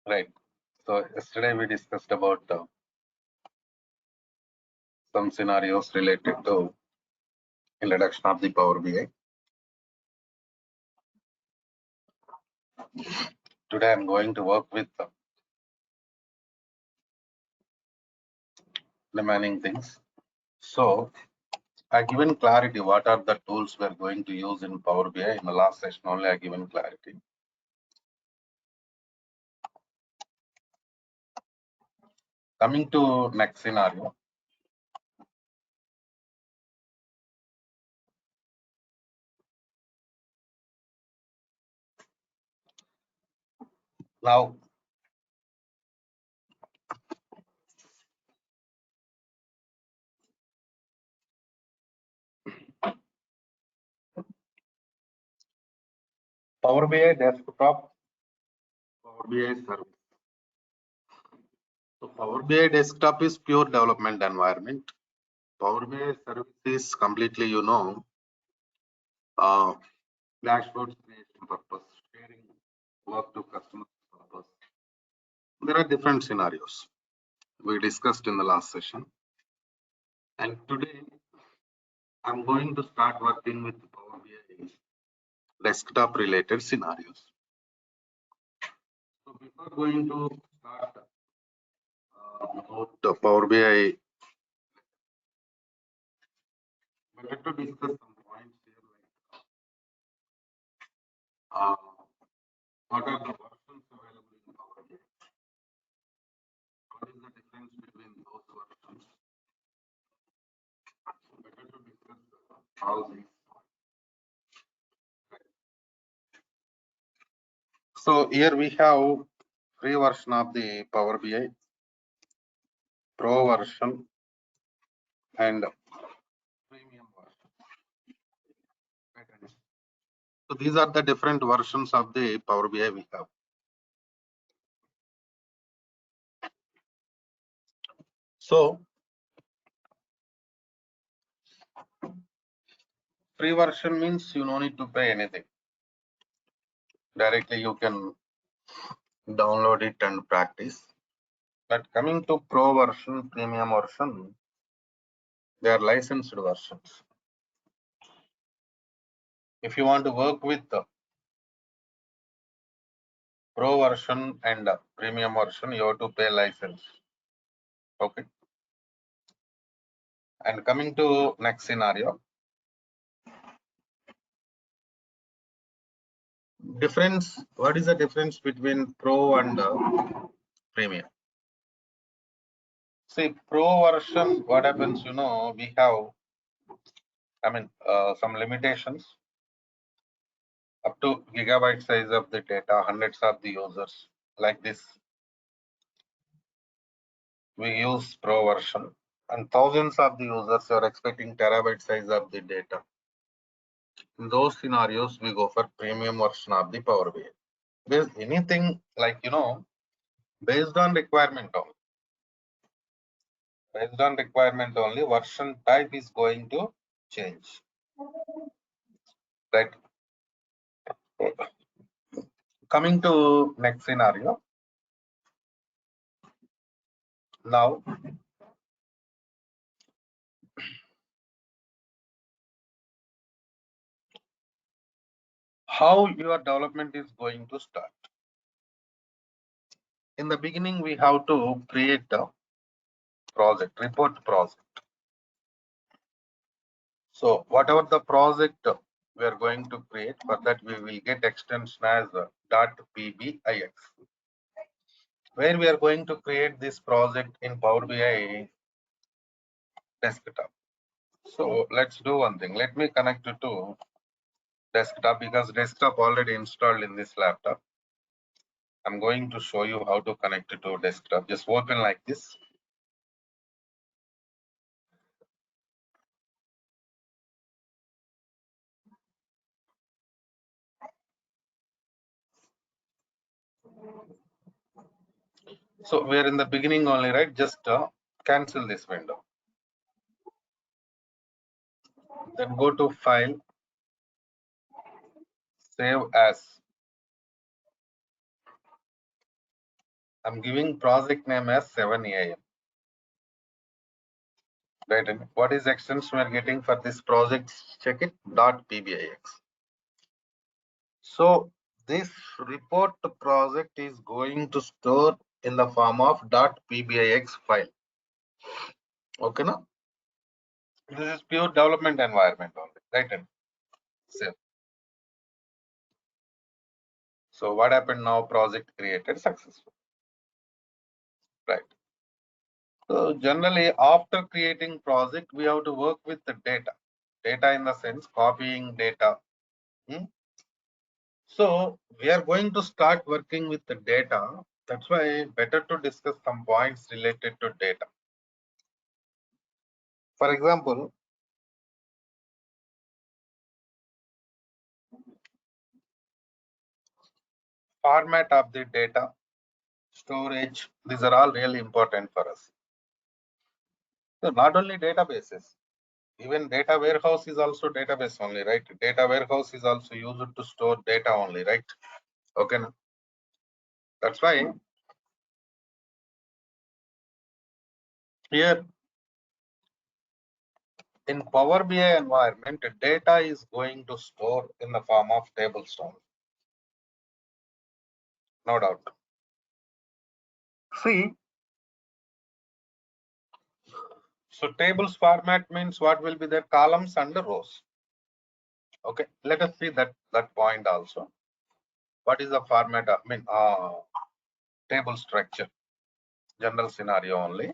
Right. So yesterday we discussed about some scenarios related to introduction of the Power BI. Today I'm going to work with remaining things. So I given clarity what are the tools we are going to use in Power BI. In the last session only I given clarity. Coming to next scenario. Now Power BI desktop, Power BI service. So Power BI desktop is pure development environment. Power BI service is completely, dashboards creation purpose, sharing work to customers purpose. There are different scenarios we discussed in the last session. And today I'm going to start working with Power BI desktop related scenarios. So before going to start about the Power BI, better to discuss some points here like what are the versions available in Power BI? What is the difference between those versions? Better to discuss how these. So here we have free version of the Power BI, Pro version, and premium version. So these are the different versions of the Power BI we have. So free version means you no need to pay anything. Directly you can download it and practice. But coming to Pro version, premium version, they are licensed versions. If you want to work with the Pro version and premium version, you have to pay license. Okay. And coming to next scenario. Difference, what is the difference between Pro and premium? See, Pro version, what happens, we have, some limitations. Up to gigabyte size of the data, hundreds of the users, like this. We use Pro version, and thousands of the users are expecting terabyte size of the data. In those scenarios, we go for premium version of the Power BI. There's anything like, based on requirement only. Based on requirement only, version type is going to change. Right. Coming to next scenario. Now, how your development is going to start? In the beginning, we have to create a project, report project. So whatever the project we are going to create, for that we will get extension as .pbix, where we are going to create this project in Power BI desktop. So let's do one thing. Let me connect it to desktop because desktop already installed in this laptop. I'm going to show you how to connect it to desktop. Just open like this. So we're in the beginning only, right? Just cancel this window. Then go to File, Save As. I'm giving project name as 7 a.m. Right. And what is extension we are getting for this project? Check it. .pbix. So this report project is going to store in the form of .pbix file. Okay, now this is pure development environment only, right? And save. So what happened now? Project created successful, right? So generally, after creating project, we have to work with the data. Data in the sense copying data. So we are going to start working with the data. That's why better to discuss some points related to data. For example, format of the data, storage, these are all really important for us. So not only databases, even data warehouse is also database only, right? Data warehouse is also used to store data only, right? Okay. That's why here in Power BI environment, data is going to store in the form of tables only. No doubt. See, so tables format means what will be their columns and the rows. Okay, let us see that point also. What is the format? Table structure. General scenario only.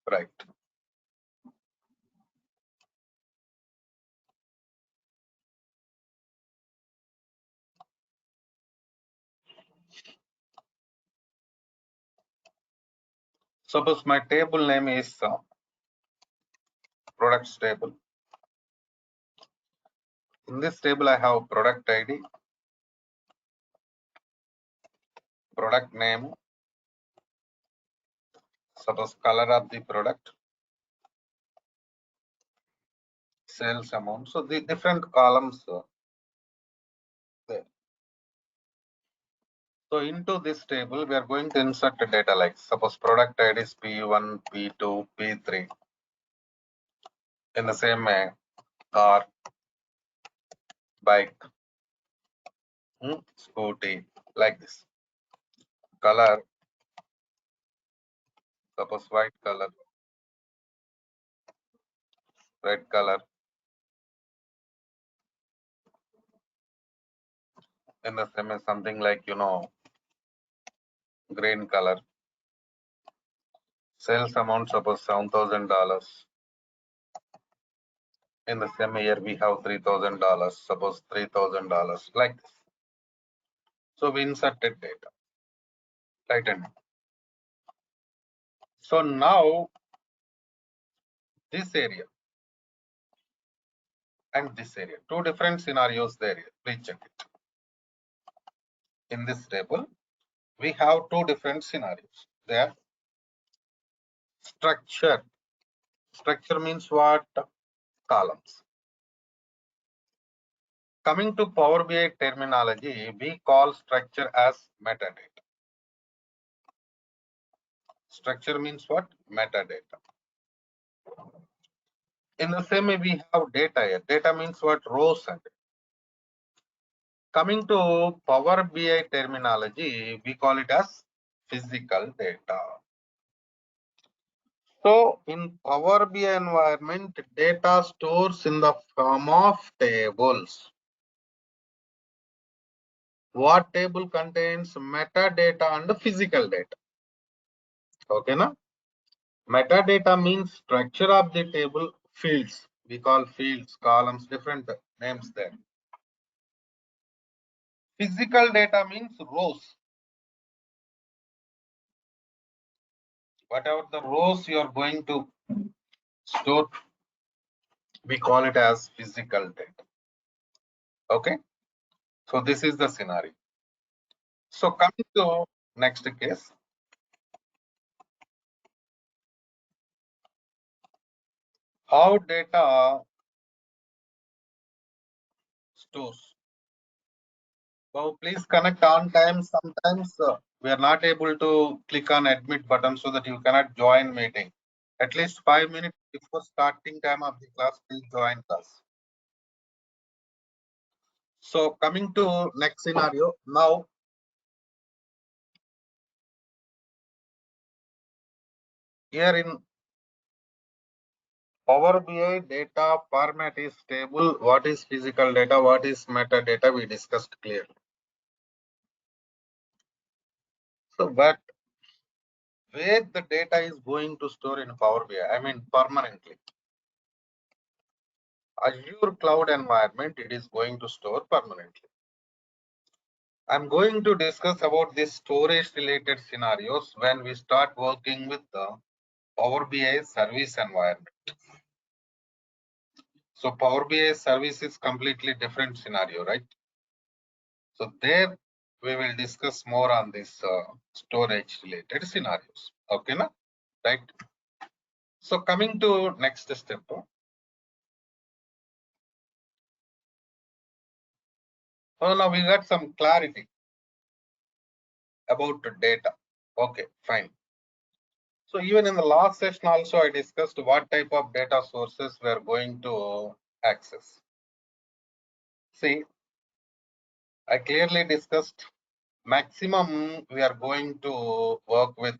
Right. Suppose my table name is products table. In this table, I have product ID, product name, suppose color of the product, sales amount. So the different columns there. So into this table, we are going to insert the data like suppose product ID is P1, P2, P3. In the same way, car, bike, scooty, like this. Color, suppose white color, red color. In the same way, something like green color. Sales amount suppose $7,000. In the same year, we have $3,000. Suppose $3,000, like this. So we inserted data. Right. And so now this area and this area, two different scenarios there. Please check it. In this table, we have two different scenarios. There, structure. Structure means what? Columns. Coming to Power BI terminology, we call structure as metadata. Structure means what? Metadata. In the same way, we have data here. Data means what? Rows and coming to Power BI terminology, we call it as physical data. So in Power BI environment, data stores in the form of tables. What table contains metadata and physical data? Okay, na? Metadata means structure of the table, fields. We call fields, columns, different names there. Physical data means rows. Whatever the rows you are going to store, we call it as physical data. Okay. So this is the scenario. So coming to next case. How data stores. So please connect on time. Sometimes we are not able to click on admit button so that you cannot join meeting. At least 5 minutes before starting time of the class, please join class. So coming to next scenario now. Here in Power BI data format is table. What is physical data? What is metadata? We discussed clearly. So, but where the data is going to store in Power BI? I mean, permanently. Azure cloud environment, it is going to store permanently. I'm going to discuss about this storage related scenarios when we start working with the Power BI service environment. So Power BI service is completely different scenario, right? So there we will discuss more on this storage related scenarios. Okay, na? Right? So coming to next step. So now we got some clarity about the data. Okay, fine. So even in the last session also I discussed what type of data sources we are going to access. See, I clearly discussed maximum we are going to work with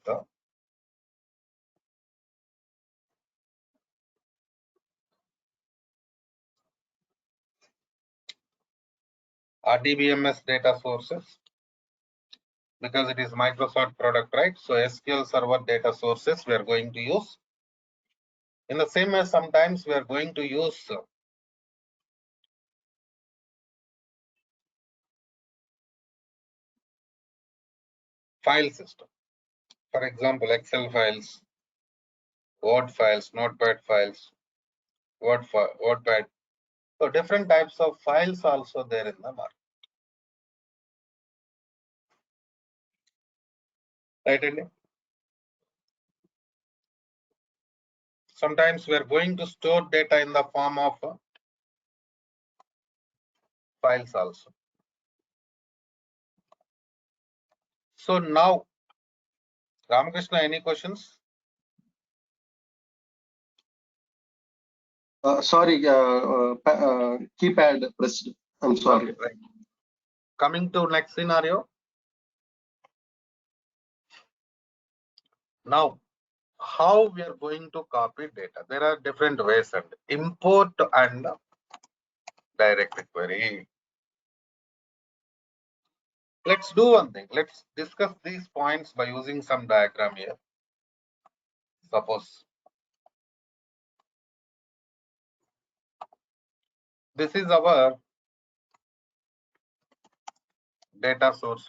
RDBMS data sources because it is Microsoft product, right? So SQL Server data sources we are going to use. In the same way, sometimes we are going to use file system. For example, Excel files, Word files, Notepad files, WordPad. So different types of files also there in the market. Right, Andy? Sometimes we are going to store data in the form of files also. So now, Ramakrishna, any questions? Sorry, keypad pressed. I'm sorry. Okay, right. Coming to next scenario. Now, how we are going to copy data? There are different ways and import and direct query. Let's do one thing. Let's discuss these points by using some diagram here. Suppose this is our data source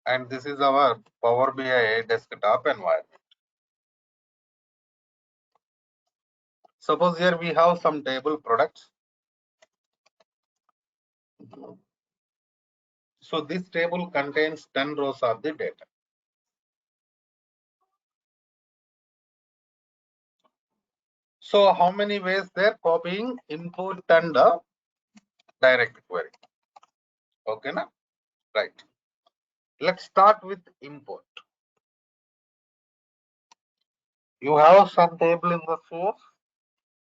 and this is our Power BI desktop environment. Suppose here we have some table products. So this table contains 10 rows of the data. So how many ways they're copying import and direct query? Okay, na? Right. Let's start with import. You have some table in the source.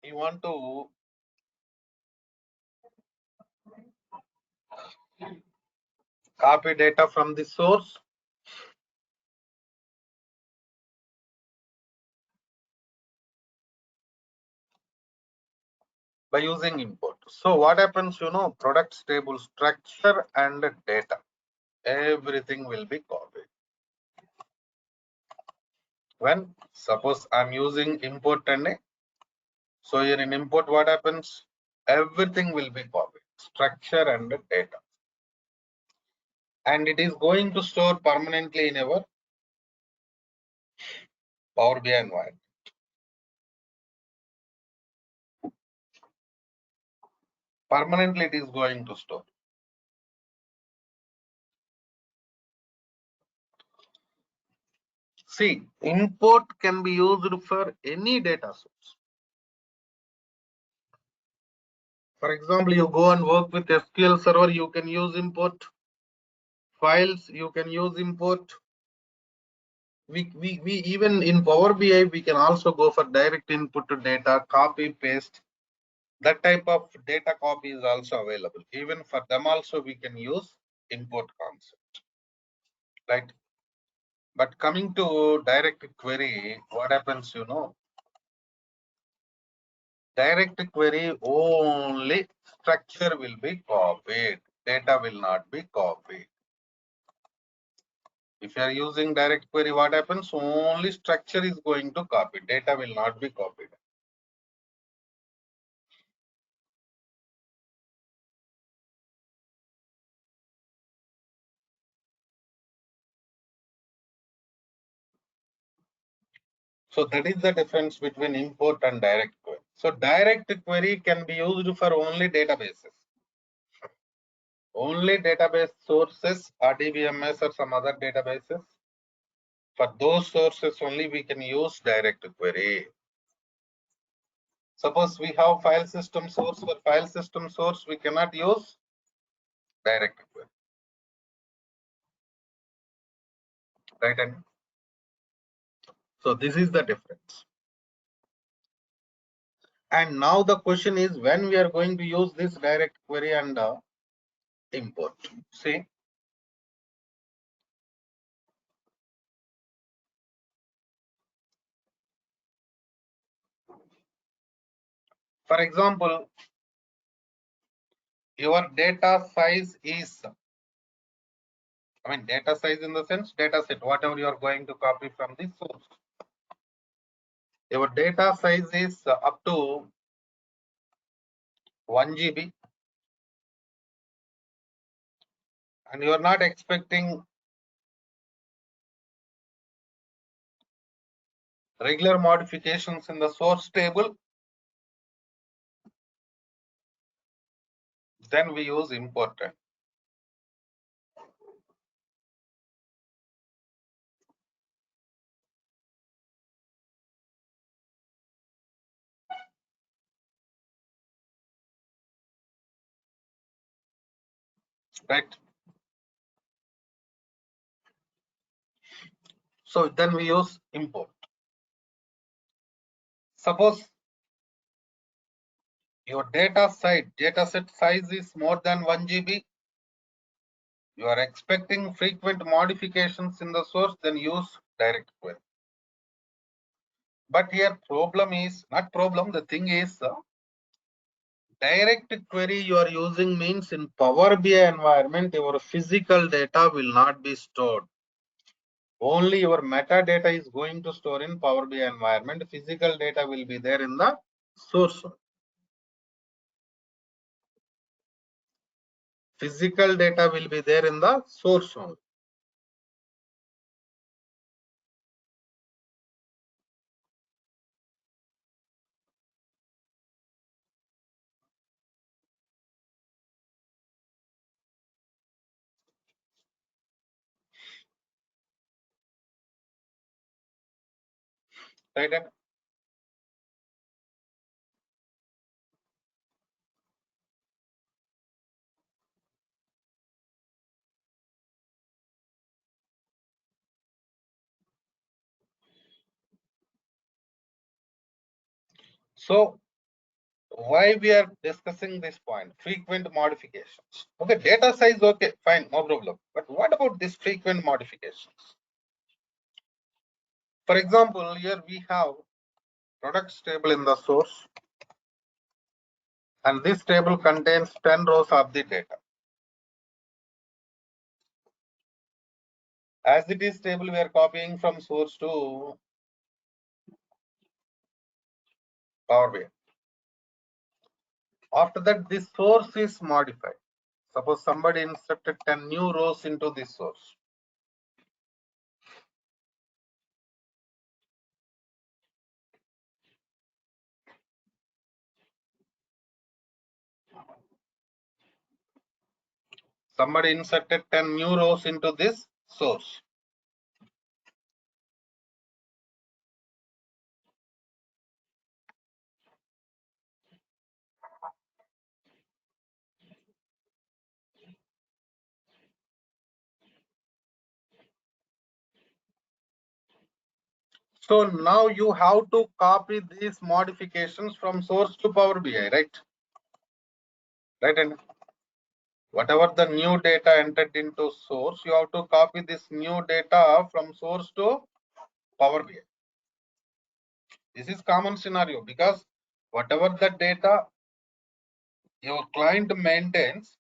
You want to copy data from the source. By using import. So what happens, products table structure and data, everything will be copied. When suppose I'm using import and so here in import, what happens? Everything will be copied, structure and data. And it is going to store permanently in our Power BI environment. Permanently it is going to store. See, import can be used for any data source. For example, you go and work with SQL Server, you can use import files, you can use import. We even in Power BI, we can also go for direct input to data, copy, paste. That type of data copy is also available. Even for them also, we can use import concept, right? But coming to direct query, what happens, direct query only structure will be copied, data will not be copied. If you are using direct query, what happens? Only structure is going to copy, data will not be copied. So that is the difference between import and direct query. So direct query can be used for only databases. Only database sources, RDBMS or some other databases. For those sources only we can use direct query. Suppose we have file system source. For file system source, we cannot use direct query. Right? And so this is the difference. And now the question is when we are going to use this direct query and import. See, for example, your data size is, data size in the sense data set, whatever you are going to copy from this source. Your data size is up to 1 GB, and you are not expecting regular modifications in the source table, then we use important. Right? So then we use import. Suppose your data set size is more than 1 GB, you are expecting frequent modifications in the source, then use direct query. But here problem is not problem, the thing is direct query you are using means in Power BI environment, your physical data will not be stored. Only your metadata is going to store in Power BI environment. Physical data will be there in the source. Physical data will be there in the source only. Right? So why we are discussing this point? Frequent modifications. Okay, data size, okay, fine, no problem. But what about this frequent modifications? For example, here we have products table in the source, and this table contains 10 rows of the data. As it is table, we are copying from source to Power BI. After that, this source is modified. Suppose somebody inserted 10 new rows into this source. Somebody inserted 10 new rows into this source. So now you have to copy these modifications from source to Power BI, right? Right, and whatever the new data entered into source, you have to copy this new data from source to Power BI. This is common scenario because whatever the data your client maintains,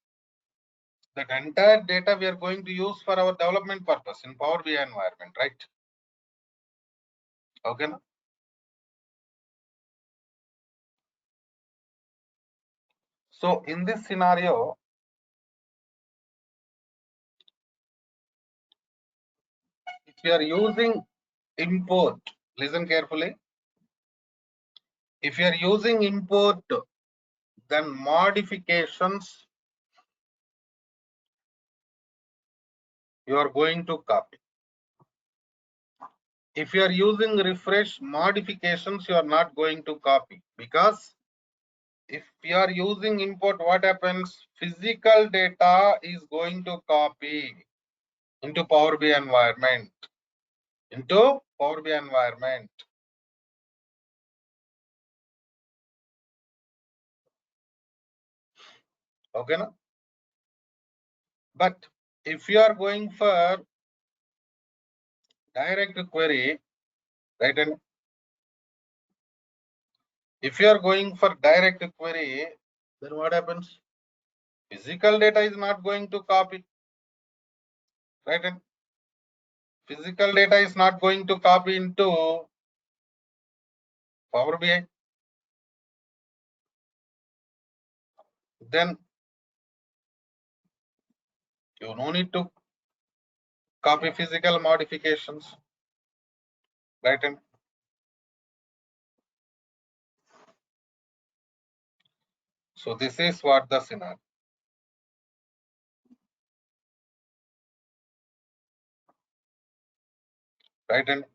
that entire data we are going to use for our development purpose in Power BI environment, right? Okay. So in this scenario, if you are using import, listen carefully. If you are using import, then modifications you are going to copy. If you are using refresh, modifications you are not going to copy, because if you are using import, what happens? Physical data is going to copy into Power BI environment. Into Power BI environment. Okay, no? But if you are going for direct query, right? And if you are going for direct query, then what happens? Physical data is not going to copy, right? And physical data is not going to copy into Power BI. Then you no need to copy physical modifications, right? And so this is what the scenario, right? And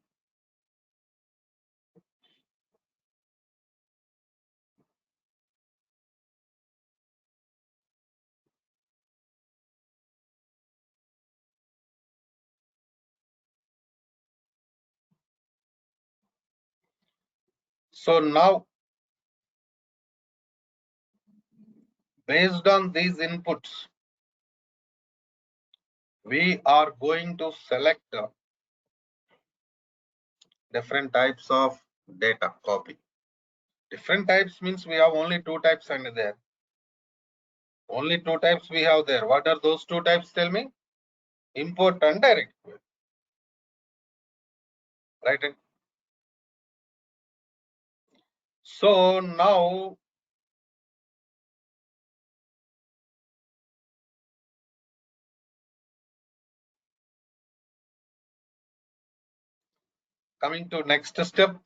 so now, based on these inputs, we are going to select different types of data copy. Different types means we have only two types under there. Only two types we have there. What are those two types? Tell me. Import and direct query. Right? So now coming to next step.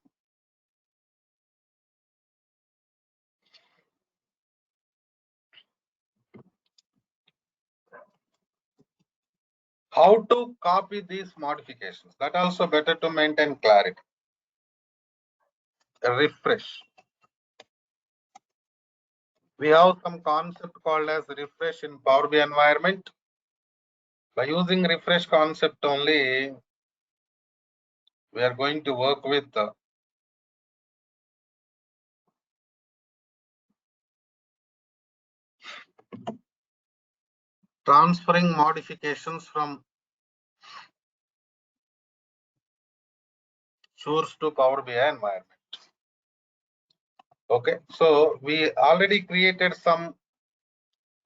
How to copy these modifications? That also better to maintain clarity. Refresh. We have some concept called as refresh in Power BI environment. By using refresh concept only, we are going to work with transferring modifications from source to Power BI environment. Okay, so we already created some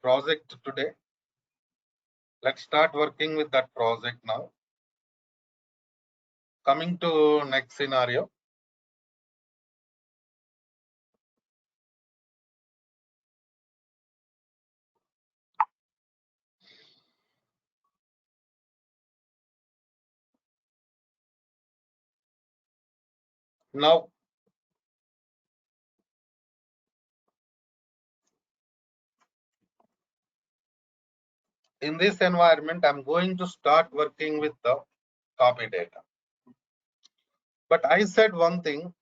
project today. Let's start working with that project now. Coming to next scenario. Now, in this environment, I'm going to start working with the copy data. But I said one thing,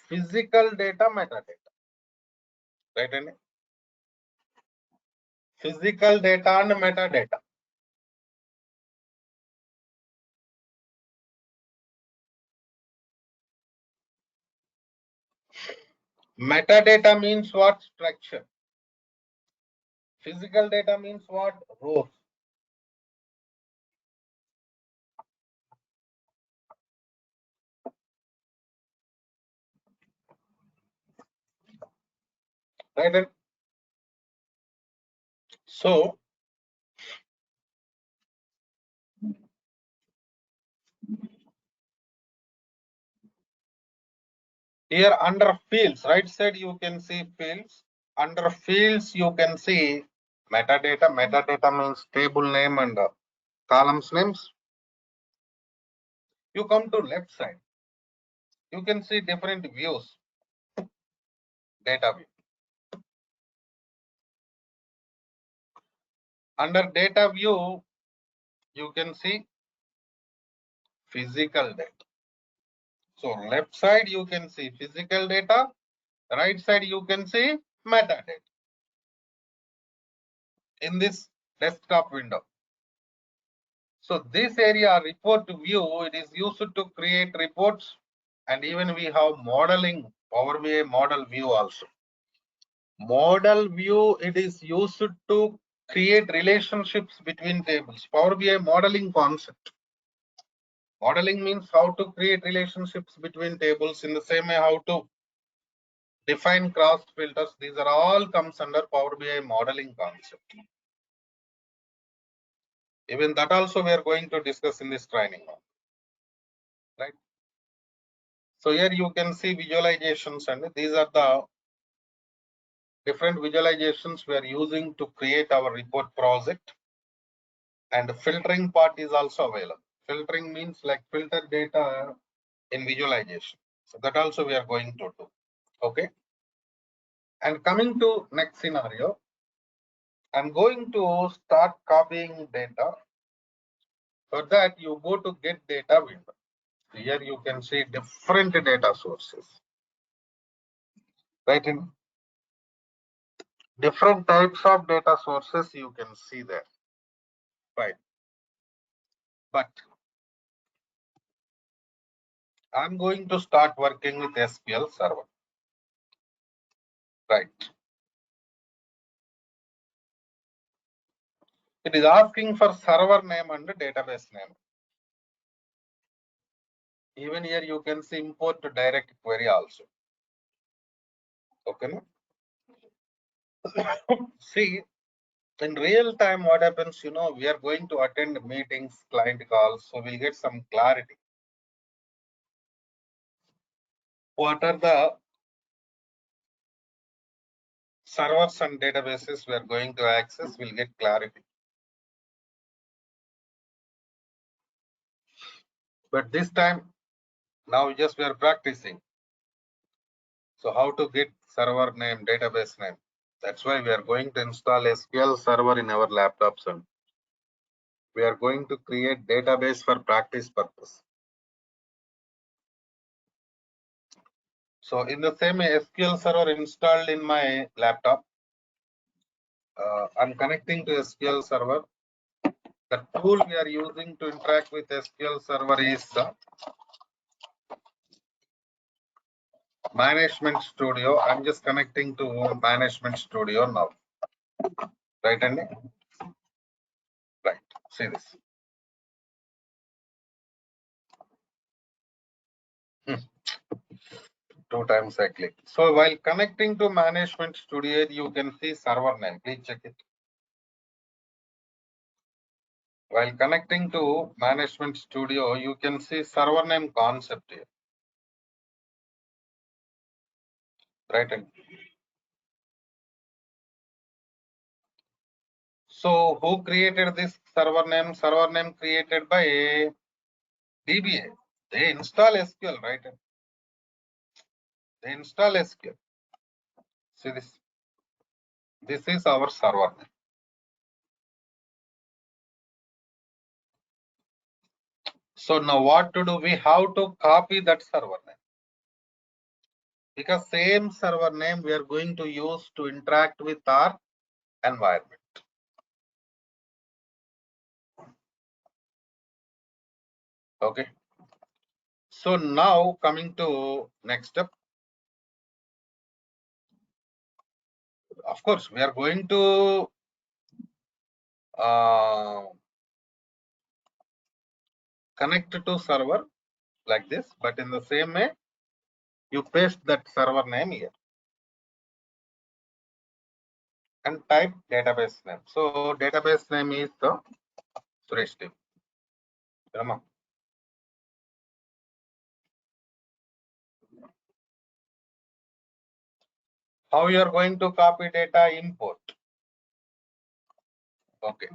physical data, metadata. Right? And physical data and metadata. Metadata means what? Structure. Physical data means what? Rows. Right? So here under fields, right side you can see fields. Under fields you can see metadata. Metadata means table name and columns names. You come to left side. You can see different views. Data view. Under data view, you can see physical data. So left side you can see physical data. Right side you can see metadata in this desktop window. So this area report view, it is used to create reports, and even we have modeling Power BI model view also. Model view, it is used to create relationships between tables. Power BI modeling concept. Modeling means how to create relationships between tables. In the same way, how to define cross filters. These are all comes under Power BI modeling concept. Even that also we are going to discuss in this training, right? So here you can see visualizations, and these are the different visualizations we are using to create our report project. And filtering part is also available. Filtering means like filter data in visualization. So that also we are going to do. Okay. And coming to next scenario, I'm going to start copying data. For that, you go to get data window. Here you can see different data sources. Right, in different types of data sources you can see there. Right. But I'm going to start working with SQL Server. Right. It is asking for server name and database name. Even here you can see import to direct query also. Okay. See, in real time, what happens, we are going to attend meetings, client calls, so we'll get some clarity. What are the servers and databases we are going to access? We'll get clarity. But this time, now just we are practicing. So how to get server name, database name? That's why we are going to install SQL Server in our laptops, and we are going to create database for practice purpose. So in the same SQL Server installed in my laptop, I'm connecting to SQL Server. The tool we are using to interact with SQL Server is Management Studio. I'm just connecting to Management Studio now. Right, Andy? Right. See this. Two times I click. So while connecting to Management Studio, you can see server name. Please check it. While connecting to Management Studio, you can see server name concept here. Right. Andy? So who created this server name? Server name created by DBA. They install SQL, right? They install SQL. See this. This is our server name. So now what to do? We have to copy that server name. Because same server name we are going to use to interact with our environment. Okay. So now coming to next step. Of course, we are going to connect to server like this, but in the same way, you paste that server name here and type database name. So database name is the Suresh team. How you are going to copy data? Import. Okay.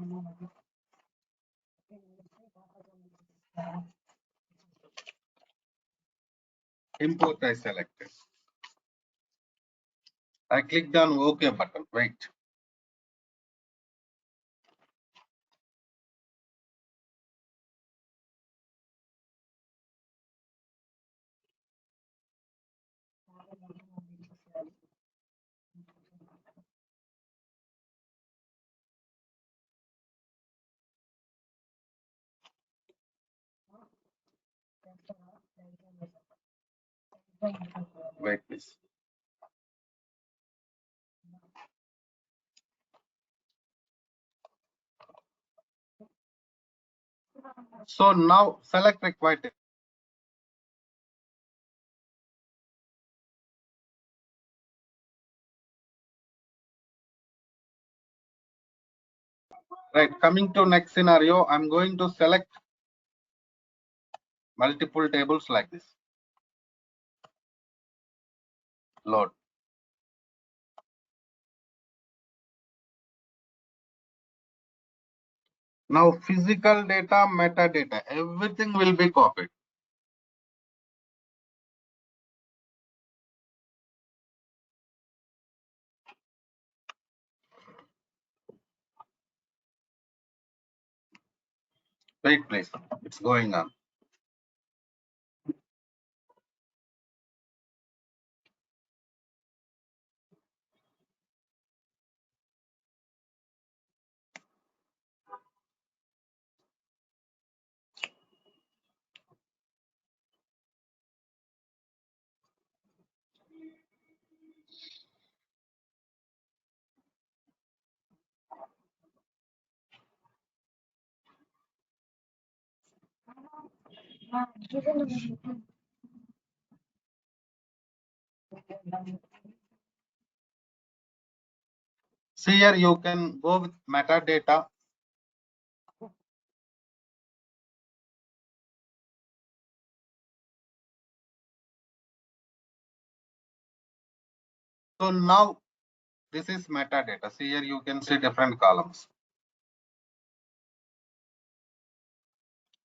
Import I selected. I clicked on OK button. Wait. Wait, please. So now select required. Right. Coming to next scenario, I'm going to select multiple tables like this. Load. Now physical data, metadata, everything will be copied. Wait, please. It's going on. See here, you can go with metadata. So now this is metadata. See here, you can see different columns.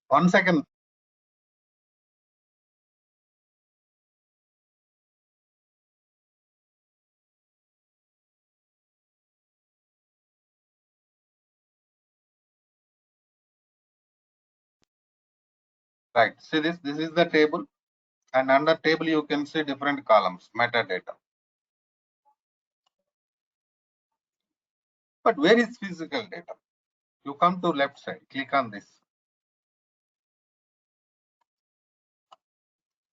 1 second. Right. See this. This is the table. And under table, you can see different columns, metadata. But where is physical data? You come to left side, click on this.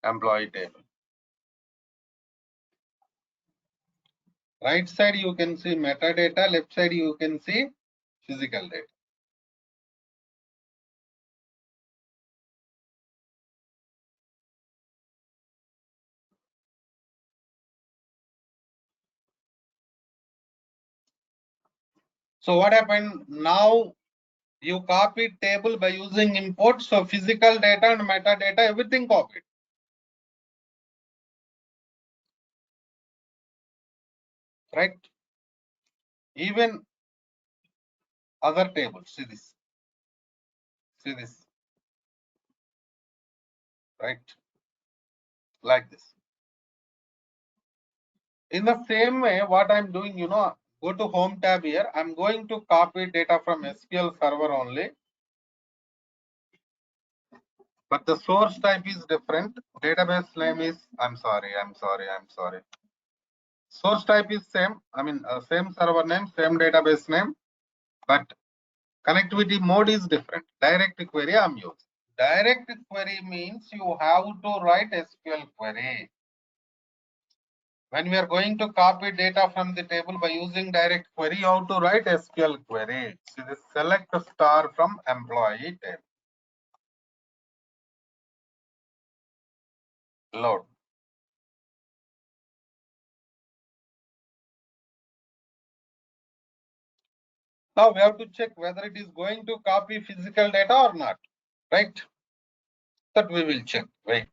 Employee table. Right side, you can see metadata. Left side, you can see physical data. So what happened? Now you copy table by using import. So physical data and metadata, everything copied. Right? Even other tables. See this. See this. Right? Like this. In the same way, what I'm doing, go to home tab here. I'm going to copy data from SQL server only. But the source type is different. Database name is, I'm sorry. Source type is same. I mean, same server name, same database name, but connectivity mode is different. Direct query I'm using. Direct query means you have to write SQL query. When we are going to copy data from the table by using direct query, you have to write SQL query. See this select star from employee table. Load. Now we have to check whether it is going to copy physical data or not, right? That we will check. Wait.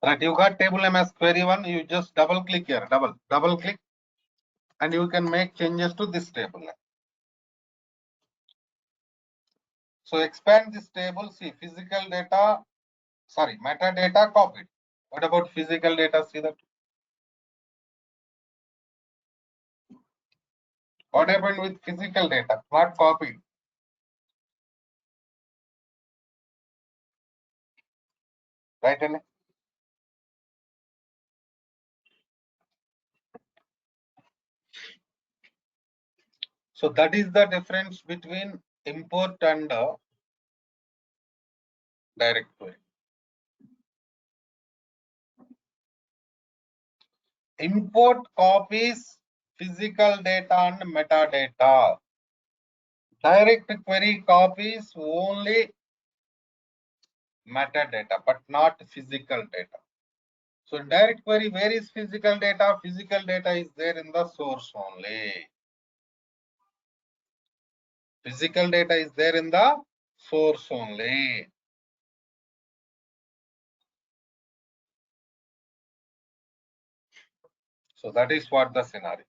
Right, you got table name as query one. You just double click here, double click, and you can make changes to this table. So expand this table. See physical data. Sorry, metadata copied. What about physical data? See that. What happened with physical data? Not copied. Right? And so that is the difference between import and direct query. Import copies physical data and metadata. Direct query copies only metadata, but not physical data. So in direct query, where is physical data? Physical data is there in the source only. Physical data is there in the source only. So that is what the scenario.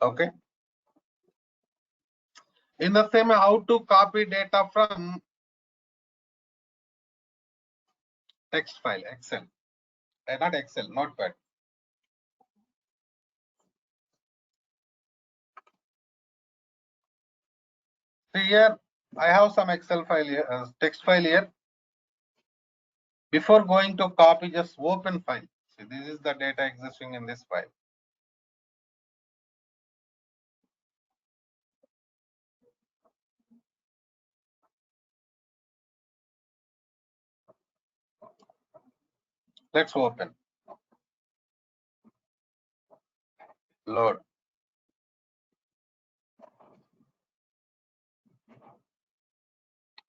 Okay. In the same way, how to copy data from text file, Excel, not Excel, Notepad. See here, I have some Excel file here, text file here. Before going to copy, just open file. See, this is the data existing in this file. Let's open. Load.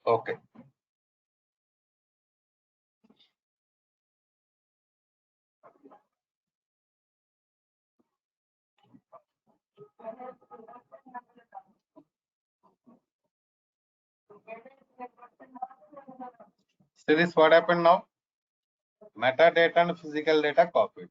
Okay. See this, what happened now? Metadata and physical data copied.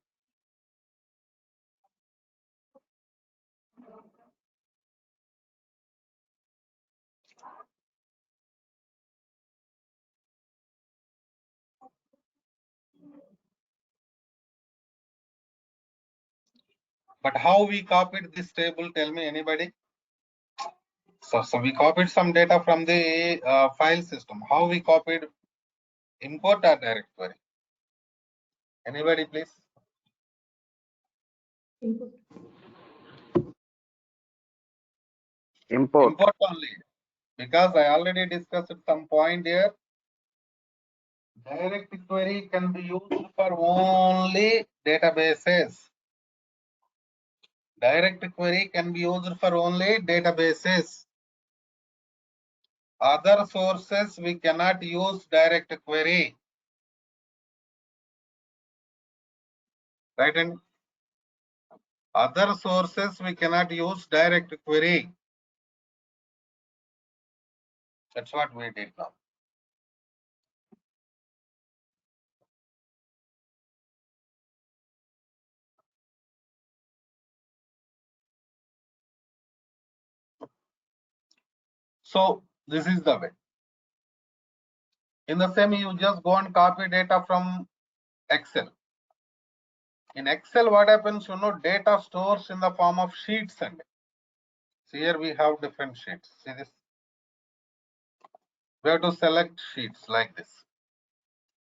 But how we copied this table? Tell me, anybody? So we copied some data from the file system. How we copied? Import or direct query? Anybody, please? Import. Import only. Because I already discussed some point here. Direct query can be used for only databases. Direct query can be used for only databases. Other sources we cannot use direct query. Right? And other sources we cannot use direct query. That's what we did now. So this is the way. In the same, you just go and copy data from Excel. In Excel, what happens, data stores in the form of sheets. And so here we have different sheets. See this? We have to select sheets like this.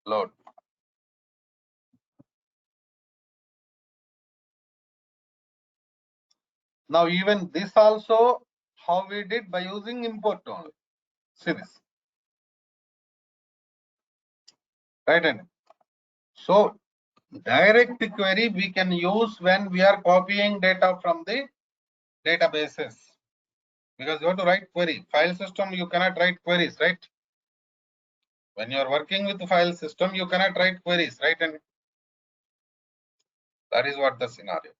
Load. Now even this also, how we did by using import only. See this. Right? And so direct query we can use when we are copying data from the databases. Because you have to write query. File system, you cannot write queries, right? When you are working with the file system, you cannot write queries, right? And that is what the scenario.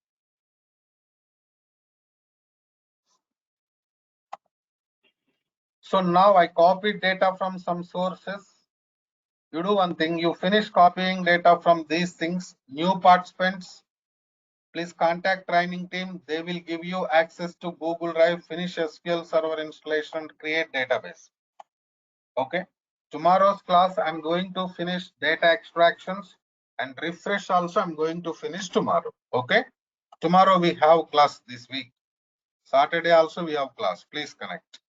So now I copied data from some sources. You do one thing, you finish copying data from these things. New participants, please contact training team. They will give you access to Google Drive, finish SQL Server installation, create database. Okay. Tomorrow's class, I'm going to finish data extractions and refresh also. I'm going to finish tomorrow. Okay. Tomorrow we have class this week. Saturday also we have class. Please connect.